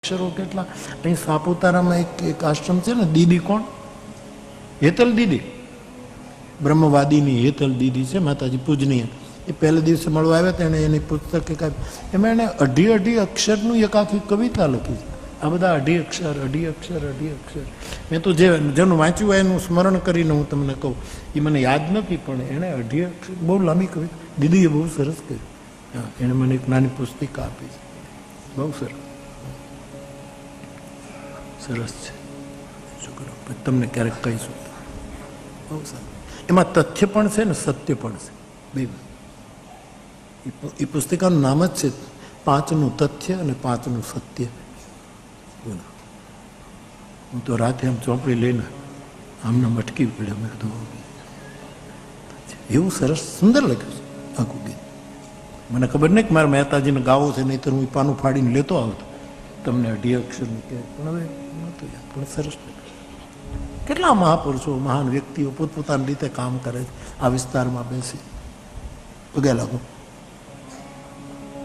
અક્ષરો કેટલા. અહીં સાપુતારામાં એક આશ્રમ છે ને, દીદી કોણ, હેતલ દીદી, બ્રહ્મવાદીની હેતલ દીદી છે, માતાજી પૂજનીય. એ પહેલા દિવસે મળવા આવ્યા હતા, એણે એની પુસ્તક એમાં એણે 2.5 અક્ષરનું એક આખી કવિતા લખી છે. આ બધા 2.5 અક્ષર 2.5 અક્ષર 2.5 અક્ષર. મેં તો જેનું વાંચ્યું હોય એનું સ્મરણ કરીને હું તમને કહું, એ મને યાદ નથી, પણ એણે 2.5 અક્ષર બહુ લાંબી કવિતા દીદીએ બહુ સરસ કર્યું. હા, એણે મને એક નાની પુસ્તિકા આપી છે, બહુ સરસ સરસ છે. છોકરો તમને ક્યારેક કહીશું, બહુ સરસ. એમાં તથ્ય પણ છે ને સત્ય પણ છે, બે. એ પુસ્તિકાનું નામ જ છે 5નું તથ્ય અને 5નું સત્ય. હું તો રાતે આમ ચોપડી લઈને આમને મટકી પડ્યા. મેં કીધું એવું સરસ સુંદર લખ્યું છે આખું ગીત. મને ખબર નહીં કે મારે મહેતાજીને ગાવો છે, નહીં તો હું પાનું ફાડીને લેતો આવતો તમને 2.5 અક્ષરનું કહે, પણ હવે નહોતું યાદ. પણ સરસ કેટલા મહાપુરુષો મહાન વ્યક્તિઓ પોતપોતાની રીતે કામ કરે છે આ વિસ્તારમાં બેસી. પગે લાગો.